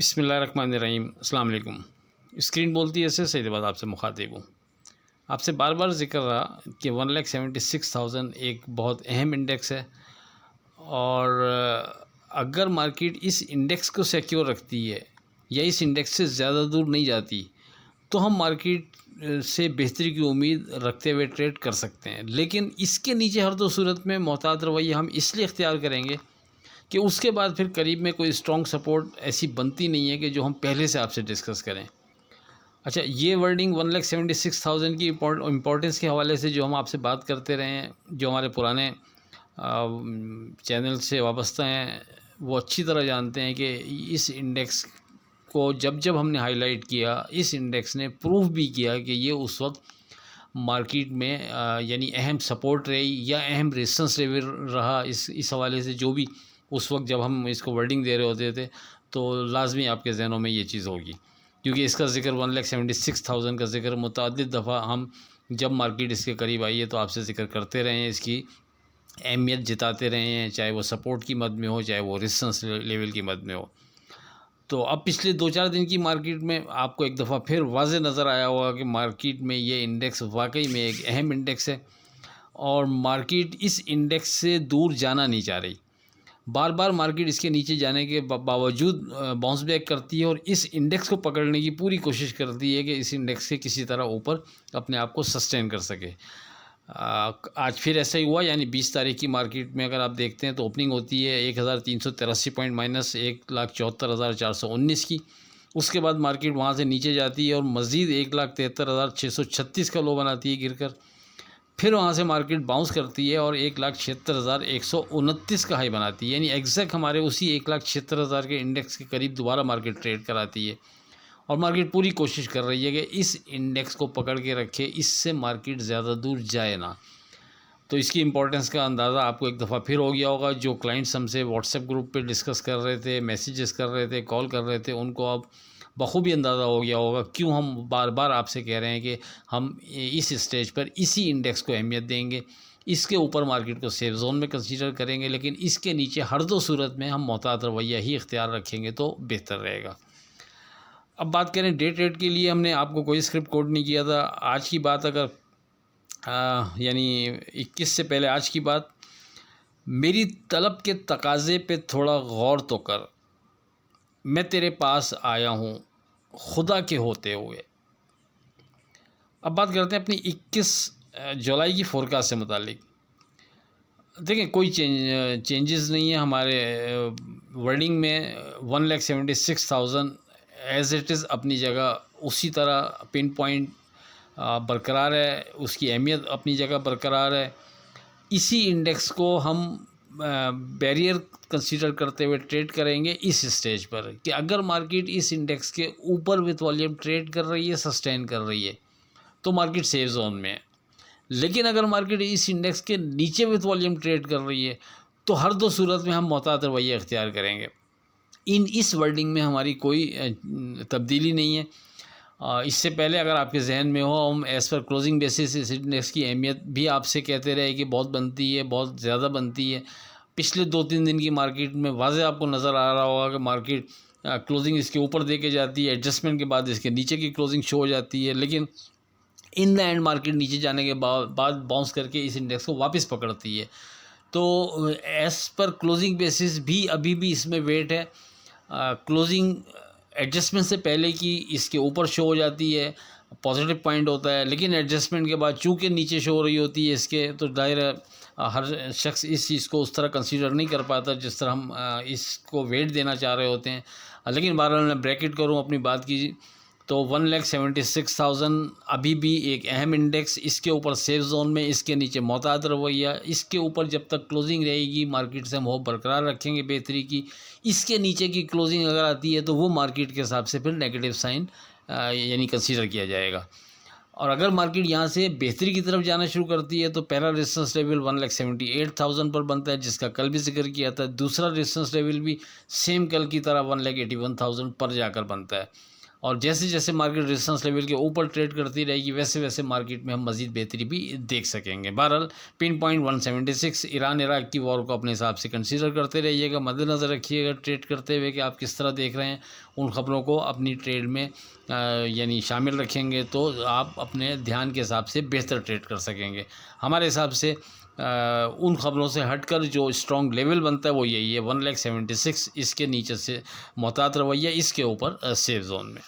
बिस्मिल्लाहिर्रहमानिर्रहीम। अस्सलाम वालेकुम। स्क्रीन बोलती है ऐसे सही बात आपसे मुखातिब हूँ। आपसे बार बार जिक्र रहा कि 1,76,000 एक बहुत अहम इंडेक्स है और अगर मार्केट इस इंडेक्स को सिक्योर रखती है या इस इंडेक्स से ज़्यादा दूर नहीं जाती तो हम मार्केट से बेहतरी की उम्मीद रखते हुए ट्रेड कर सकते हैं। लेकिन इसके नीचे हर दो सूरत में मोहतात रवैया हम इसलिए इख्तियार करेंगे कि उसके बाद फिर करीब में कोई स्ट्रॉन्ग सपोर्ट ऐसी बनती नहीं है कि जो हम पहले से आपसे डिस्कस करें। अच्छा, ये वर्डिंग 1,76,000 की इम्पोर्टेंस के हवाले से जो हम आपसे बात करते रहे हैं, जो हमारे पुराने चैनल से वाबस्ता हैं, वो अच्छी तरह जानते हैं कि इस इंडेक्स को जब जब हमने हाईलाइट किया, इस इंडेक्स ने प्रूव भी किया कि ये उस वक्त मार्केट में यानी अहम सपोर्ट रही या अहम रेजिस्टेंस लेवल रहा। इस हवाले से जो भी उस वक्त जब हम इसको वर्डिंग दे रहे होते थे तो लाजमी आपके जहनों में ये चीज़ होगी, क्योंकि इसका ज़िक्र 1,76,000 का ज़िक्र मुतअद्दिद दफ़ा हम जब मार्केट इसके करीब आई है तो आपसे ज़िक्र करते रहे हैं, इसकी अहमियत जताते रहे हैं, चाहे वो सपोर्ट की मद में हो, चाहे वो रेजिस्टेंस लेवल की मद में हो। तो अब पिछले 2-4 दिन की मार्केट में आपको एक दफ़ा फिर वाज़े नज़र आया होगा कि मार्केट में ये इंडेक्स वाकई में एक अहम इंडेक्स है और मार्केट इस इंडेक्स से दूर जाना नहीं चाह रही। बार बार मार्केट इसके नीचे जाने के बावजूद बाउंस बैक करती है और इस इंडेक्स को पकड़ने की पूरी कोशिश करती है कि इस इंडेक्स से किसी तरह ऊपर अपने आप को सस्टेन कर सके। आज फिर ऐसा ही हुआ, यानी 20 तारीख की मार्केट में अगर आप देखते हैं तो ओपनिंग होती है 1,383 पॉइंट माइनस 1,74,419 की। उसके बाद मार्केट वहाँ से नीचे जाती है और मज़ीद 1,73,636 का लो बनाती है गिरकर। फिर वहाँ से मार्केट बाउंस करती है और 1,76,129 का हाई बनाती है, यानी एग्जैक्ट हमारे उसी 1,76,000 के इंडेक्स के करीब दोबारा मार्केट ट्रेड कराती है। और मार्केट पूरी कोशिश कर रही है कि इस इंडेक्स को पकड़ के रखे, इससे मार्केट ज़्यादा दूर जाए ना। तो इसकी इम्पोर्टेंस का अंदाज़ा आपको एक दफ़ा फिर हो गया होगा। जो क्लाइंट्स हमसे व्हाट्सएप ग्रुप पे डिस्कस कर रहे थे, मैसेजेस कर रहे थे, कॉल कर रहे थे, उनको अब बखूबी अंदाज़ा हो गया होगा क्यों हम बार बार आपसे कह रहे हैं कि हम इस स्टेज पर इसी इंडेक्स को अहमियत देंगे, इसके ऊपर मार्केट को सेफ जोन में कंसीडर करेंगे, लेकिन इसके नीचे हर दो सूरत में हम मोहतात रवैया ही इख्तियार रखेंगे तो बेहतर रहेगा। अब बात करें डे ट्रेड के लिए, हमने आपको कोई स्क्रिप्ट कोड नहीं किया था। आज की बात अगर यानी 21 से पहले आज की बात, मेरी तलब के तकाज़े पे थोड़ा गौर तो कर, मैं तेरे पास आया हूँ खुदा के होते हुए। अब बात करते हैं अपनी 21 जुलाई की फोरकास्ट से मुतालिक। देखें, कोई चेंजेस नहीं है हमारे वर्डिंग में। 1,76,000 एज़ इट इज़ अपनी जगह उसी तरह पिन पॉइंट बरकरार है, उसकी अहमियत अपनी जगह बरकरार है। इसी इंडेक्स को हम बैरियर कंसीडर करते हुए ट्रेड करेंगे इस स्टेज पर कि अगर मार्केट इस इंडेक्स के ऊपर विथ वॉल्यूम ट्रेड कर रही है, सस्टेन कर रही है, तो मार्केट सेफ जोन में है। लेकिन अगर मार्केट इस इंडेक्स के नीचे विथ वॉल्यूम ट्रेड कर रही है तो हर दो सूरत में हम मोहतात रवैया इख्तियार करेंगे। इस वर्डिंग में हमारी कोई तब्दीली नहीं है। इससे पहले अगर आपके जहन में हो, हम एज़ पर क्लोजिंग बेसिस इस इंडेक्स की अहमियत भी आपसे कहते रहे कि बहुत बनती है, बहुत ज़्यादा बनती है। पिछले 2-3 दिन की मार्केट में वाज़े आपको नज़र आ रहा होगा कि मार्केट क्लोजिंग इसके ऊपर दे के जाती है, एडजस्टमेंट के बाद इसके नीचे की क्लोजिंग शो हो जाती है, लेकिन इन द एंड मार्केट नीचे जाने के बाद बाउंस करके इस इंडेक्स को वापस पकड़ती है। तो एज़ पर क्लोजिंग बेसिस भी अभी भी इसमें वेट है। क्लोजिंग एडजस्टमेंट से पहले की इसके ऊपर शो हो जाती है, पॉजिटिव पॉइंट होता है, लेकिन एडजस्टमेंट के बाद चूँकि नीचे शो हो रही होती है इसके, तो दायरा हर शख्स इस चीज़ को उस तरह कंसीडर नहीं कर पाता जिस तरह हम इसको वेट देना चाह रहे होते हैं। लेकिन बहरहाल मैं ब्रैकेट करूँ अपनी बात की तो 1,76,000 अभी भी एक अहम इंडेक्स, इसके ऊपर सेफ जोन में, इसके नीचे मोहतात रवैया। इसके ऊपर जब तक क्लोजिंग रहेगी मार्केट से हम होप बरकरार रखेंगे बेहतरी की। इसके नीचे की क्लोजिंग अगर आती है तो वो मार्केट के हिसाब से फिर नेगेटिव साइन यानी कंसीडर किया जाएगा। और अगर मार्केट यहाँ से बेहतरी की तरफ जाना शुरू करती है तो पहला रेजिस्टेंस लेवल 1,78,000 पर बनता है, जिसका कल भी जिक्र किया था। दूसरा रेजिस्टेंस लेवल भी सेम कल की तरह 1,81,000 पर जाकर बनता है। और जैसे जैसे मार्केट रेजिस्टेंस लेवल के ऊपर ट्रेड करती रहेगी वैसे वैसे मार्केट में हम मज़ीद बेहतरी भी देख सकेंगे। बहरहाल पिन पॉइंट 176, ईरान इराक की वॉर को अपने हिसाब से कंसीडर करते रहिएगा, मद्देनज़र रखिएगा ट्रेड करते हुए कि आप किस तरह देख रहे हैं। उन ख़बरों को अपनी ट्रेड में यानी शामिल रखेंगे तो आप अपने ध्यान के हिसाब से बेहतर ट्रेड कर सकेंगे। हमारे हिसाब से उन ख़बरों से हटकर जो स्ट्रॉन्ग लेवल बनता है वो यही है 1,76,000, इसके नीचे से मोहतात रवैया, इसके ऊपर सेफ जोन में।